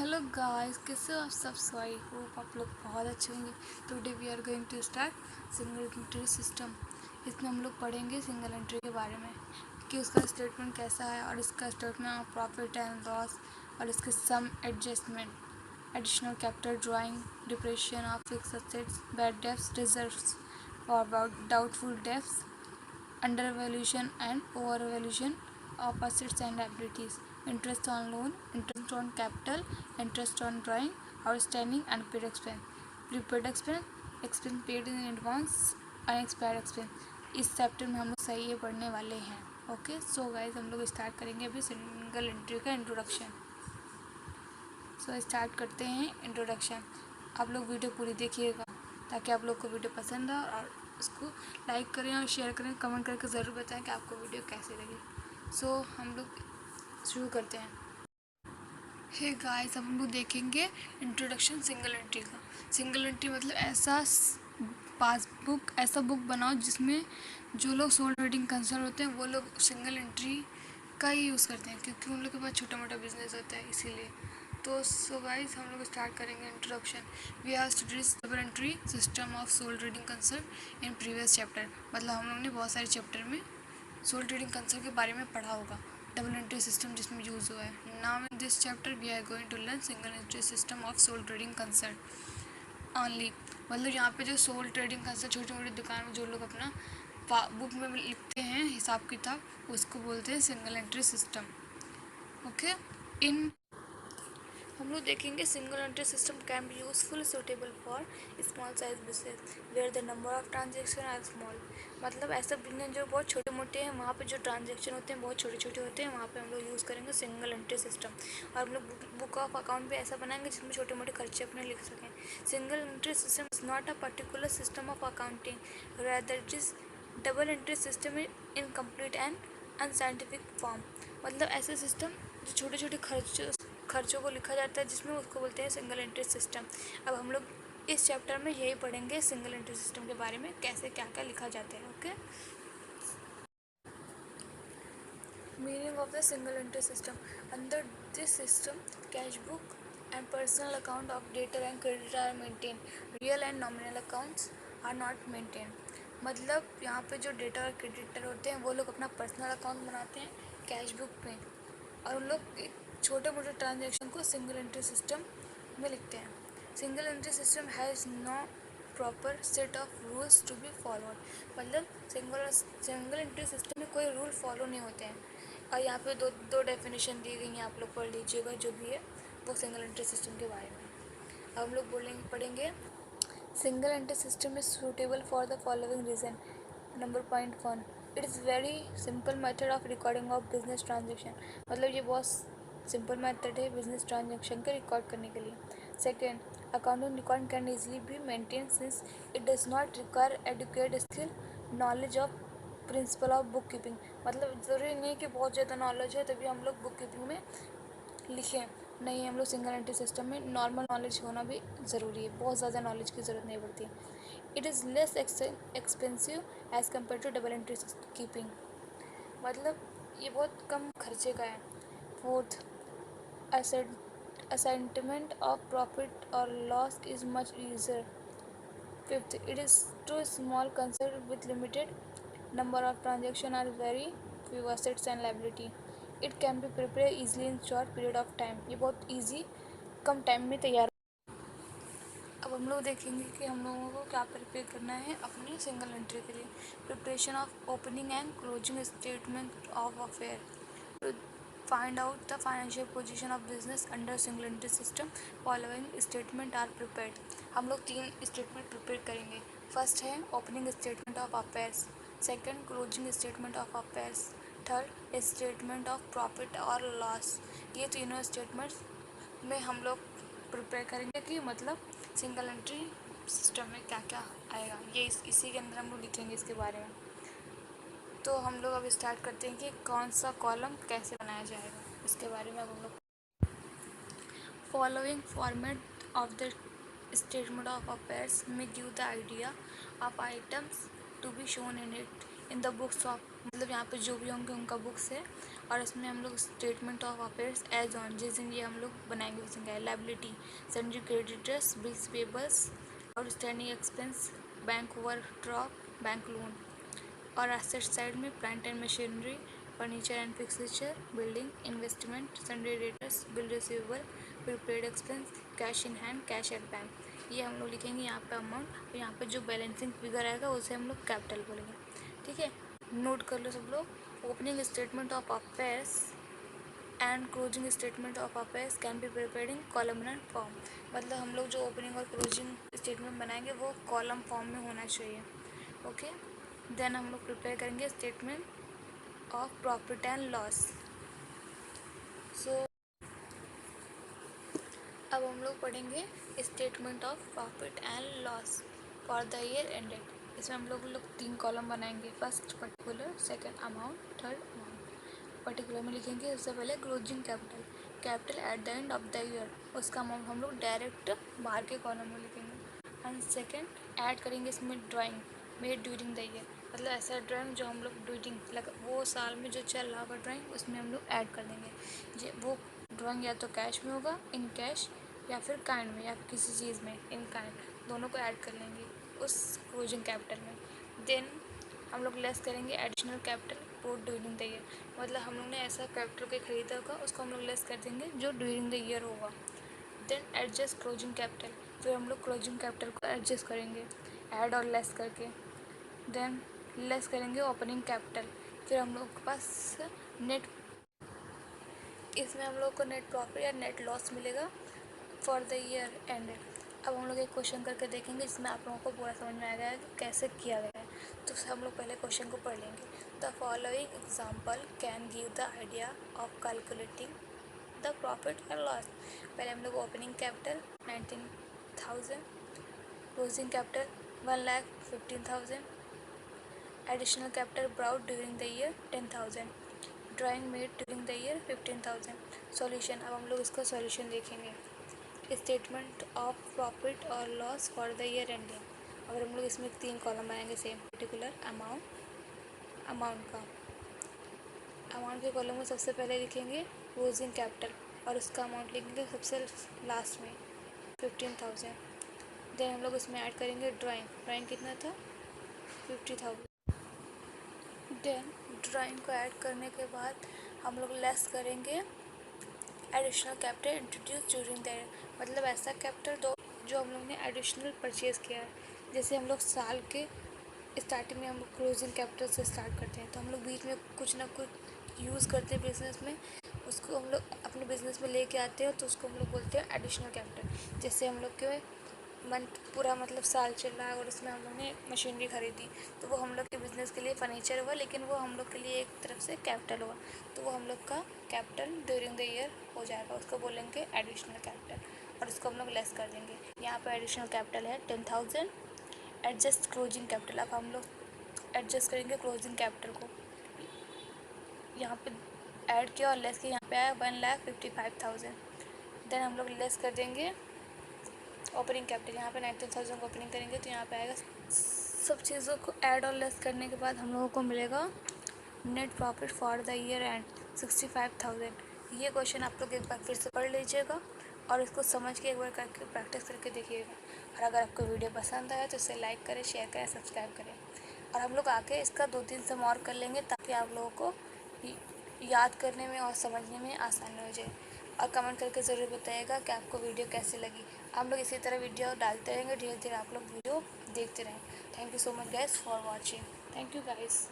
Hello guys, कैसे हो आप सब? सॉरी होप आप लोग बहुत अच्छे होंगे। Today we are going to start single entry system. इसमें हम लोग पढ़ेंगे सिंगल एंट्री के बारे में कि उसका स्टेटमेंट कैसा है और इसका statement of profit and loss और इसके some adjustment, additional capital drawing, depreciation of fix assets, bad debts, reserves for doubtful debts, under valuation and over valuation of assets and liabilities, interest on loan, interest on capital, interest on drawing, outstanding unpaid expense, prepaid expense, expense paid in advance, unexpired expense। इस chapter में हम लोग सही ये पढ़ने वाले हैं। Okay so guys, हम लोग स्टार्ट करेंगे अभी सिंगल एंट्री का इंट्रोडक्शन। सो स्टार्ट करते हैं इंट्रोडक्शन। आप लोग वीडियो पूरी देखिएगा ताकि आप लोग को वीडियो पसंद आए और उसको लाइक करें और शेयर करें, कमेंट करके ज़रूर बताएं कि आपको वीडियो कैसी लगी। सो हम लोग शुरू करते हैं। हे गाइस, अब हम लोग देखेंगे इंट्रोडक्शन सिंगल एंट्री का। सिंगल एंट्री मतलब ऐसा बुक बनाओ जिसमें जो लोग सोल ट्रेडिंग कंसर्न होते हैं वो लोग सिंगल एंट्री का ही यूज़ करते हैं, क्योंकि उन लोग के पास छोटा मोटा बिजनेस होता है इसीलिए। तो सो गाइस, हम लोग स्टार्ट करेंगे introduction. We have studied double entry system of sole trading concern in previous chapter. मतलब हम लोग ने बहुत सारे चैप्टर में सोल ट्रेडिंग कंसर्न के बारे में पढ़ा होगा, डबल एंट्री सिस्टम जिसमें यूज़ हुआ है। Now in this chapter we are going to learn single entry system of sole trading concern only. मतलब यहाँ पे जो सोल ट्रेडिंग कंसर्न छोटी मोटी दुकान में जो लोग अपना बुक में लिखते हैं हिसाब किताब, उसको बोलते हैं सिंगल एंट्री सिस्टम। ओके, इन हम लोग देखेंगे single entry system can be useful suitable for small size business where the number of transaction are small. मतलब ऐसा बिजनेस जो बहुत छोटे मोटे हैं, वहाँ पे जो ट्रांजेक्शन होते हैं बहुत छोटे छोटे होते हैं, वहाँ पे हम लोग यूज़ करेंगे सिंगल एंट्री सिस्टम। और हम लोग बुक ऑफ अकाउंट भी ऐसा बनाएंगे जिसमें छोटे मोटे खर्चे अपने लिख सकें। Single entry system is not a particular system of accounting, rather it is double entry system in complete and unscientific form. मतलब ऐसे सिस्टम जो छोटे छोटे खर्चों को लिखा जाता है जिसमें उसको बोलते हैं सिंगल एंट्री सिस्टम। अब हम लोग इस चैप्टर में यही पढ़ेंगे सिंगल एंट्री सिस्टम के बारे में, कैसे क्या क्या लिखा जाता है। Okay, meaning of the single entry system. Under this system cash book and personal account of debtor and creditor are maintain, real and nominal accounts are not maintain. मतलब यहाँ पे जो डेटर और क्रेडिटर होते हैं वो लोग अपना पर्सनल अकाउंट बनाते हैं कैश बुक में, और उन लोग छोटे मोटे ट्रांजेक्शन को सिंगल एंट्री सिस्टम में लिखते हैं। Single entry system has no proper set of rules to be followed. मतलब सिंगल एंट्री सिस्टम में कोई रूल फॉलो नहीं होते हैं। और यहाँ पे दो डेफिनेशन दी गई हैं, आप लोग पढ़ लीजिएगा जो भी है वो सिंगल एंट्री सिस्टम के बारे में। अब हम लोग पढ़ेंगे single entry system is suitable for the following reason. Number point 1, it is very simple method of recording of business transaction. मतलब ये बहुत सिंपल मेथड है बिजनेस ट्रांजेक्शन के रिकॉर्ड करने के लिए। Second, accounting record can easily be maintain since it does not require adequate skill knowledge of principle of book keeping. मतलब ज़रूरी नहीं है कि बहुत ज़्यादा नॉलेज है तभी हम लोग बुक कीपिंग में लिखें, नहीं, हम लोग सिंगल एंट्री सिस्टम में नॉर्मल नॉलेज होना भी ज़रूरी है, बहुत ज़्यादा नॉलेज की ज़रूरत नहीं पड़ती। It is less expensive as compare to double entry keeping. मतलब ये बहुत कम खर्चे का है। फोर्थ, असाइनमेंट ऑफ प्रॉफिट और loss is much easier. Fifth, it is too small concern with limited number of transaction are very few assets and liability. It can be prepare easily in short period of time. ये बहुत easy कम time में तैयार। अब हम लोग देखेंगे कि हम लोगों को क्या प्रिपेयर करना है अपनी सिंगल एंट्री के लिए। Preparation of opening and closing statement of affair. Find out the financial position of business under single entry system. Following statement are prepared. हम लोग 3 स्टेटमेंट प्रिपेयर करेंगे। फर्स्ट है opening statement of affairs, second closing statement of affairs, third statement of profit और loss. ये तीनों statements में हम लोग प्रिपेयर करेंगे कि मतलब सिंगल एंट्री सिस्टम में क्या क्या आएगा, ये इसी के अंदर हम लोग लिखेंगे इसके बारे में। तो हम लोग अब स्टार्ट करते हैं कि कौन सा कॉलम कैसे बनाया जाएगा, इसके बारे में अब हम लोग। Following format of the statement of affairs में give the idea of items to be shown in it in the books of. मतलब यहाँ पे जो भी होंगे उनका बुक्स है और इसमें हम लोग statement of affairs as on, जिस दिन ये हम लोग बनाएंगे उस दिन का liability, sundry creditors, bills payables, outstanding expense, bank overdraft, bank loan. और एसेट साइड में plant and machinery, furniture and fixture, building, investment, sundry debtors, bill receivable, prepaid expense, cash in hand, cash at bank. ये हम लोग लिखेंगे यहाँ पे amount, और यहाँ पे जो बैलेंसिंग फिगर आएगा उसे हम लोग कैपिटल बोलेंगे। ठीक है, नोट कर लो सब लोग। Opening statement of affairs and closing statement of affairs can be prepared in columnar form. मतलब हम लोग जो ओपनिंग और क्लोजिंग स्टेटमेंट बनाएंगे वो कॉलम फॉर्म में होना चाहिए। ओके, देन हम लोग प्रिपेयर करेंगे statement of profit and loss. So अब हम लोग पढ़ेंगे statement of profit and loss for the year ended. इसमें हम लोग 3 कॉलम बनाएंगे, first particular, second amount, third amount. Particular में लिखेंगे सबसे पहले closing capital, capital at the end of the year, उसका अमाउंट हम लोग डायरेक्ट बाहर के कॉलम में लिखेंगे। एंड सेकंड ऐड करेंगे इसमें drawing made during the year, मतलब ऐसा ड्राइंग जो हम लोग ड्यूरिंग वो साल में जो चल रहा होगा ड्राइंग, उसमें हम लोग ऐड कर देंगे। ये वो ड्राइंग या तो कैश में होगा, इन कैश, या फिर काइंड में, या फिर किसी चीज़ में इन काइंड, दोनों को ऐड कर लेंगे उस क्लोजिंग कैपिटल में। देन हम लोग लेस करेंगे additional capital both during the year, मतलब हम लोग ने ऐसा कैपिटल के खरीदा होगा उसको हम लोग लेस कर देंगे जो ड्यूरिंग द ईयर होगा। देन एडजस्ट क्लोजिंग कैपिटल, फिर हम लोग क्लोजिंग कैपिटल को एडजस्ट करेंगे ऐड और लेस करके। देन लेस करेंगे ओपनिंग कैपिटल, फिर हम लोग के पास नेट, इसमें हम लोग को नेट प्रॉफिट या नेट लॉस मिलेगा फॉर द ईयर एंडेड। अब हम लोग एक क्वेश्चन करके देखेंगे जिसमें आप लोगों को पूरा समझ में आ गया है कि कैसे किया गया है। तो हम लोग पहले क्वेश्चन को पढ़ लेंगे। The following example can give the idea of calculating the profit and loss. पहले हम लोग opening capital 19,000, closing capital 1,15,000, additional capital brought during the year 10,000, drawing made during the year 15,000। Solution, अब हम लोग इसका सॉल्यूशन देखेंगे। स्टेटमेंट ऑफ प्रॉफिट और loss for the year ending. अगर हम लोग इसमें 3 कॉलम बनाएंगे सेम, पर्टिकुलर अमाउंट, अमाउंट का अमाउंट के कॉलम में सबसे पहले लिखेंगे क्लोजिंग कैपिटल और उसका अमाउंट लिखेंगे सबसे लास्ट में 15,000। देन हम लोग इसमें ऐड करेंगे ड्राइंग कितना था 50,000। देन ड्राइंग को ऐड करने के बाद हम लोग लेस करेंगे additional capital introduce during the year, मतलब ऐसा कैपिटल दो जो हम लोग ने एडिशनल परचेज़ किया है। जैसे हम लोग साल के स्टार्टिंग में हम लोग क्लोजिंग कैपिटल से स्टार्ट करते हैं, तो हम लोग बीच में कुछ ना कुछ यूज़ करते हैं बिजनेस में, उसको हम लोग अपने बिजनेस में लेके आते हैं, तो उसको हम लोग बोलते हैं एडिशनल कैपिटल। जैसे हम लोग के मंथ पूरा मतलब साल चल रहा है और उसमें हम लोग ने मशीनरी खरीदी, तो वो हम लोग के बिज़नेस के लिए फर्नीचर हुआ, लेकिन वो हम लोग के लिए एक तरफ से कैपिटल हुआ, तो वो हम लोग का कैपिटल ड्यूरिंग द ईयर हो जाएगा, उसको बोलेंगे एडिशनल कैपिटल, और उसको हम लोग लेस कर देंगे। यहाँ पर एडिशनल कैपिटल है 10,000, एडजस्ट क्लोजिंग कैपिटल, अब हम लोग एडजस्ट करेंगे क्लोजिंग कैपिटल को, यहाँ पे ऐड किया और लेस किया, यहाँ पे आया 1,55,000। देन हम लोग लेस कर देंगे ओपनिंग कैपिटल, यहाँ पे 19,000 को ओपनिंग करेंगे तो यहाँ पे आएगा। सब चीज़ों को ऐड और लेस करने के बाद हम लोगों को मिलेगा net profit for the year and 65,000। ये क्वेश्चन आप लोग एक बार फिर से पढ़ लीजिएगा और इसको समझ के एक बार करके प्रैक्टिस करके देखिएगा। और अगर आपको वीडियो पसंद आया तो इसे लाइक करें, शेयर करें, सब्सक्राइब करें। और हम लोग आके इसका 2-3 सम और कर लेंगे ताकि आप लोगों को याद करने में और समझने में आसानी हो जाए। और कमेंट करके ज़रूर बताइएगा कि आपको वीडियो कैसी लगी। हम लोग इसी तरह वीडियो डालते रहेंगे, धीरे धीरे आप लोग वीडियो देखते रहें। Thank you so much guys for watching. Thank you guys.